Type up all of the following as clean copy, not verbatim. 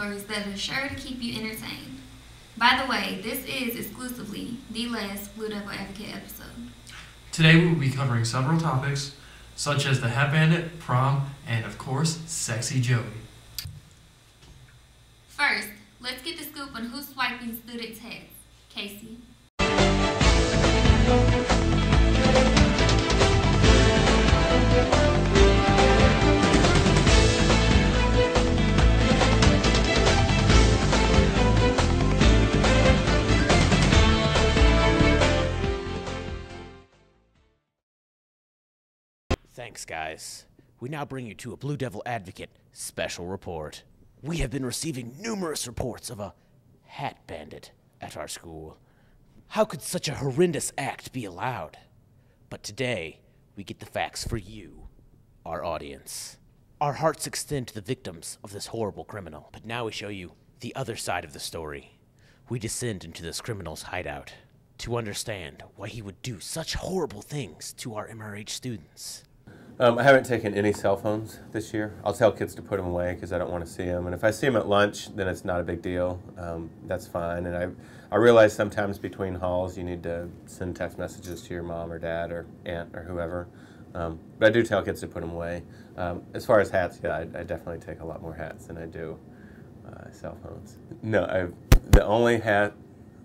stories that are sure to keep you entertained. By the way, this is exclusively the last Blue Devil Advocate episode. Today we will be covering several topics, such as the Hat Bandit, prom, and of course, Sexy Joey. First, let's get the scoop on who's swiping students' heads. Casey. Thanks, guys. We now bring you to a Blue Devil Advocate special report. We have been receiving numerous reports of a Hat Bandit at our school. How could such a horrendous act be allowed? But today, we get the facts for you, our audience. Our hearts extend to the victims of this horrible criminal, but now we show you the other side of the story. We descend into this criminal's hideout to understand why he would do such horrible things to our MRH students. I haven't taken any cell phones this year. I'll tell kids to put them away because I don't want to see them. And if I see them at lunch, then it's not a big deal. That's fine. And I realize sometimes between halls you need to send text messages to your mom or dad or aunt or whoever. But I do tell kids to put them away. As far as hats, yeah, I definitely take a lot more hats than I do cell phones. No, the only hat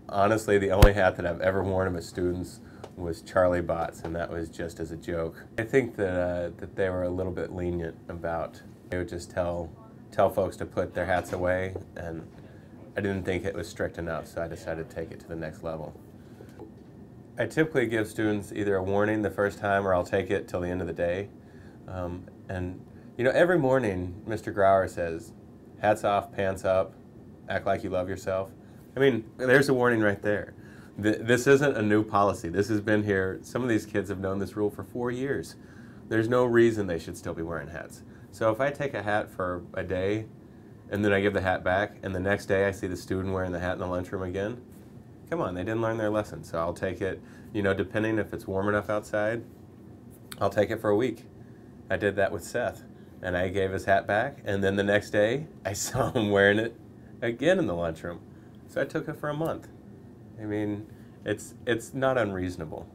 that I've ever worn of a student's was Charlie Bots, and that was just as a joke. I think that they were a little bit lenient about, they would just tell folks to put their hats away, and I didn't think it was strict enough, so I decided to take it to the next level. I typically give students either a warning the first time or I'll take it till the end of the day. And you know, every morning Mr. Grauer says, hats off, pants up, act like you love yourself. I mean, there's a warning right there. This isn't a new policy. This has been here. Some of these kids have known this rule for 4 years. There's no reason they should still be wearing hats. So if I take a hat for a day and then I give the hat back and the next day I see the student wearing the hat in the lunchroom again, come on, they didn't learn their lesson. So I'll take it, you know, depending if it's warm enough outside, I'll take it for a week. I did that with Seth, and I gave his hat back, and then the next day I saw him wearing it again in the lunchroom. So I took it for a month. I mean, it's not unreasonable.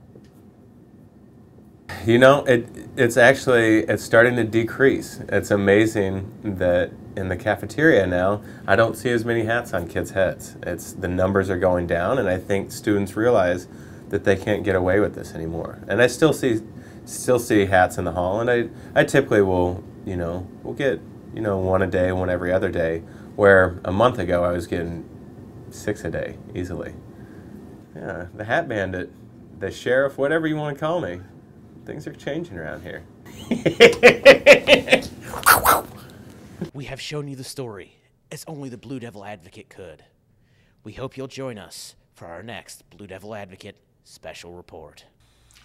You know, it's starting to decrease. It's amazing that in the cafeteria now, I don't see as many hats on kids' heads. The numbers are going down, and I think students realize that they can't get away with this anymore. And I still see hats in the hall, and I typically will, we'll get, one a day, one every other day, where a month ago I was getting 6 a day easily. Yeah, the Hat Bandit, the sheriff, whatever you want to call me. Things are changing around here. We have shown you the story as only the Blue Devil Advocate could. We hope you'll join us for our next Blue Devil Advocate special report.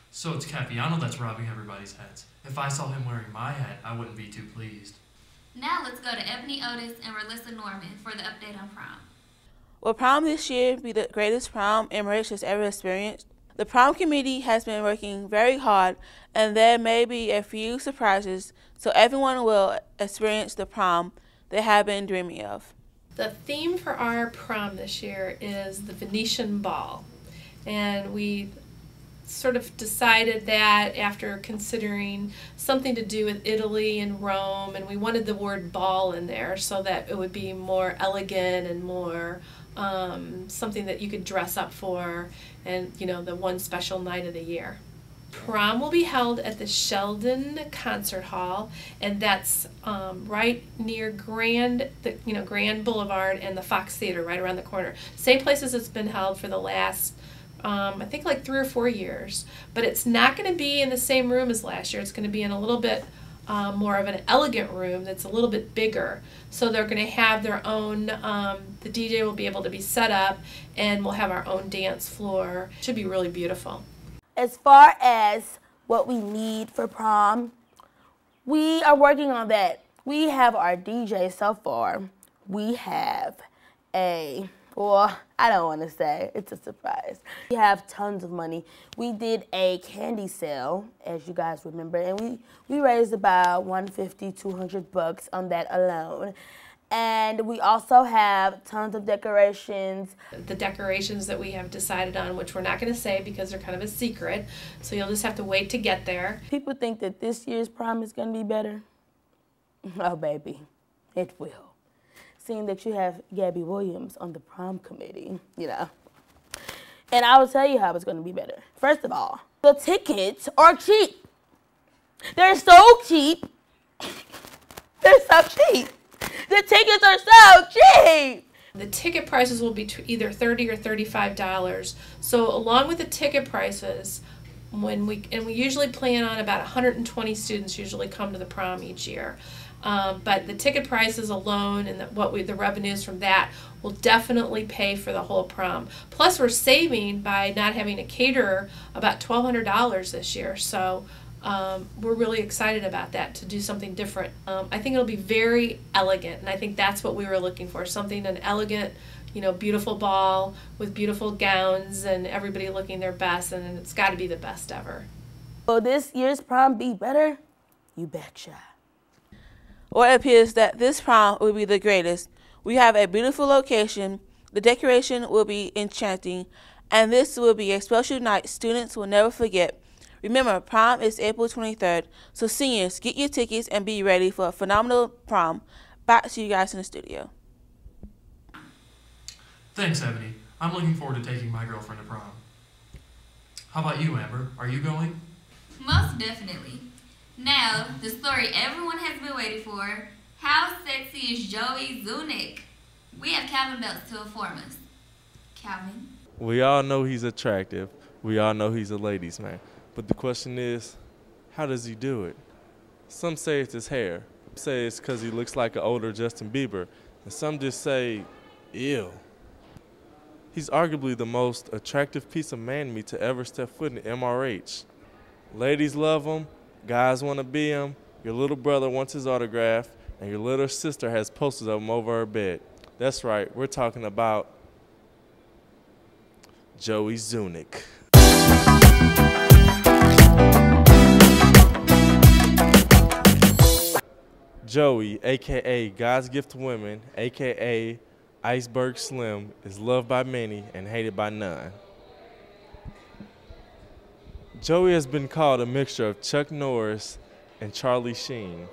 So it's Capiano that's robbing everybody's hats. If I saw him wearing my hat, I wouldn't be too pleased. Now let's go to Ebony Otis and Relissa Norman for the update on prom. Will prom this year be the greatest prom MRH has ever experienced? The prom committee has been working very hard, and there may be a few surprises, so everyone will experience the prom they have been dreaming of. The theme for our prom this year is the Venetian Ball, and we sort of decided that after considering something to do with Italy and Rome, and we wanted the word ball in there so that it would be more elegant and more something that you could dress up for, and the one special night of the year. Prom will be held at the Sheldon Concert Hall, and that's right near Grand Boulevard and the Fox Theater, right around the corner. Same place as it's been held for the last I think like 3 or 4 years, but it's not going to be in the same room as last year. It's going to be in a little bit more of an elegant room that's a little bit bigger. So they're going to have their own, the DJ will be able to be set up, and we'll have our own dance floor. It should be really beautiful. As far as what we need for prom, we are working on that. We have our DJ so far. We have well, I don't want to say. It's a surprise. We have tons of money. We did a candy sale, as you guys remember, and we raised about $150, $200 on that alone. And we also have tons of decorations. The decorations that we have decided on, which we're not going to say because they're kind of a secret, so you'll just have to wait to get there. People think that this year's prom is going to be better. Oh, baby, it will. Seeing that you have Gabby Williams on the prom committee, you know. And I will tell you how it's going to be better. First of all, the tickets are cheap. They're so cheap. They're so cheap. The tickets are so cheap. The ticket prices will be either $30 or $35. So along with the ticket prices, we usually plan on about 120 students usually come to the prom each year. But the ticket prices alone and the revenues from that will definitely pay for the whole prom. Plus, we're saving by not having a caterer about $1,200 this year. So we're really excited about that, to do something different. I think it'll be very elegant, and I think that's what we were looking for, an elegant, beautiful ball with beautiful gowns and everybody looking their best, and it's got to be the best ever. Will this year's prom be better? You betcha. Well, it appears that this prom will be the greatest. We have a beautiful location, the decoration will be enchanting, and this will be a special night students will never forget. Remember, prom is April 23rd, so seniors, get your tickets and be ready for a phenomenal prom. Back to you guys in the studio. Thanks, Ebony. I'm looking forward to taking my girlfriend to prom. How about you, Amber? Are you going? Most definitely. Now, the story everyone has been waiting for. How sexy is Joey Zunich? We have Calvin Belts to inform us. Calvin? We all know he's attractive. We all know he's a ladies' man. But the question is, how does he do it? Some say it's his hair. Some say it's because he looks like an older Justin Bieber. And some just say, ew. He's arguably the most attractive piece of man meat to ever step foot in the MRH. Ladies love him. Guys want to be him. Your little brother wants his autograph. And your little sister has posters of him over her bed. That's right. We're talking about Joey Zunich. Joey, a.k.a. God's gift to women, a.k.a. Iceberg Slim, is loved by many and hated by none. Joey has been called a mixture of Chuck Norris and Charlie Sheen.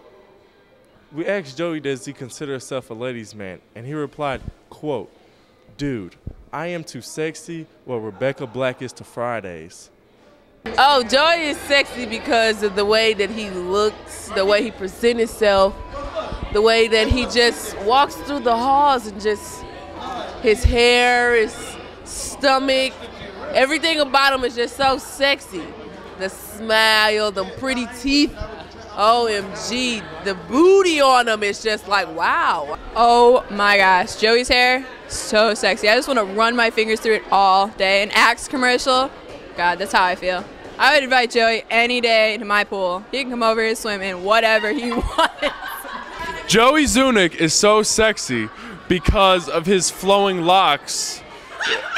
We asked Joey, does he consider himself a ladies' man, and he replied, quote, "Dude, I am too sexy what Rebecca Black is to Fridays." Oh, Joey is sexy because of the way that he looks, the way he presents himself, the way that he just walks through the halls and just, his hair, his stomach, everything about him is just so sexy. The smile, the pretty teeth, OMG, the booty on him is just like, wow. Oh my gosh, Joey's hair, so sexy. I just want to run my fingers through it all day. An Axe commercial, God, that's how I feel. I would invite Joey any day to my pool. He can come over and swim in whatever he wants. Joey Zunich is so sexy because of his flowing locks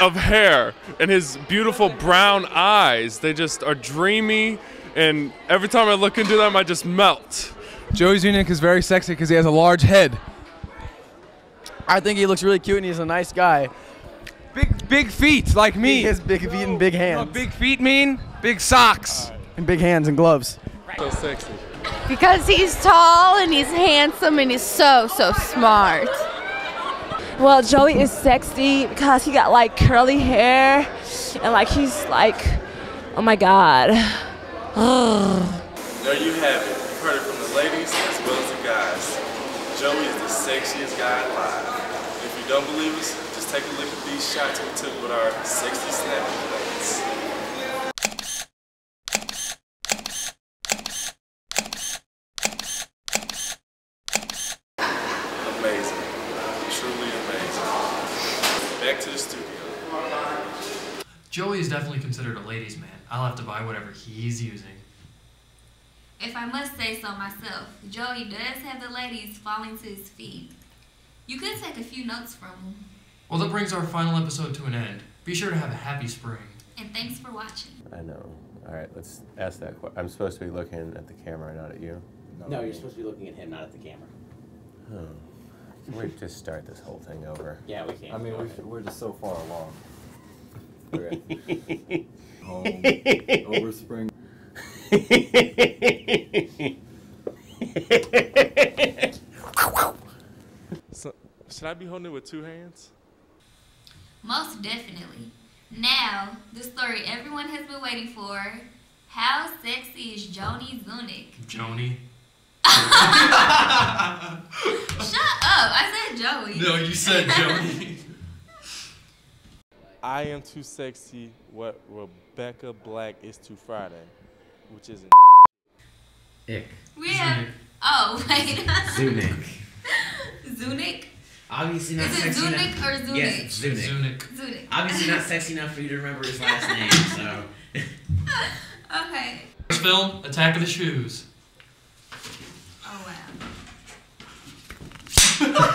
of hair and his beautiful brown eyes. They just are dreamy, and every time I look into them, I just melt. Joey Zunich is very sexy because he has a large head. I think he looks really cute and he's a nice guy. Big feet like me. He has big feet and big hands. What big feet mean? Big socks. And big hands and gloves. So sexy. Because he's tall and he's handsome and he's so smart. Well, Joey is sexy because he got like curly hair and like he's like, oh my God. There you have it. You've heard it from the ladies as well as the guys. Joey is the sexiest guy alive. If you don't believe us, just take a look at these shots we took with our sexy snapping plates. Amazing. Truly amazing. Back to the studio. Joey is definitely considered a ladies' man. I'll have to buy whatever he's using. If I must say so myself, Joey does have the ladies falling to his feet. You could take a few notes from him. Well, that brings our final episode to an end. Be sure to have a happy spring. And thanks for watching. I know. All right, let's ask that question. I'm supposed to be looking at the camera, not at you. No, you're supposed to be looking at him, not at the camera. Oh. we just start this whole thing over? Yeah, we can. I mean, we're just so far along. Okay. Home over spring. So, should I be holding it with 2 hands? Most definitely. Now, the story everyone has been waiting for. How sexy is Joni Zunich? Joni. Shut up! I said Joey. No, you said Joni. I am too sexy. What Rebecca Black is to Friday, which isn't. Ick. We have. Oh, wait. Zunich. Zunich? Obviously not Is it sexy Zunich enough. or Zunich? Yes, it's Zunich. Zunich. Obviously not sexy enough for you to remember his last name, so. Okay. First film, Attack of the Shoes. Oh, wow.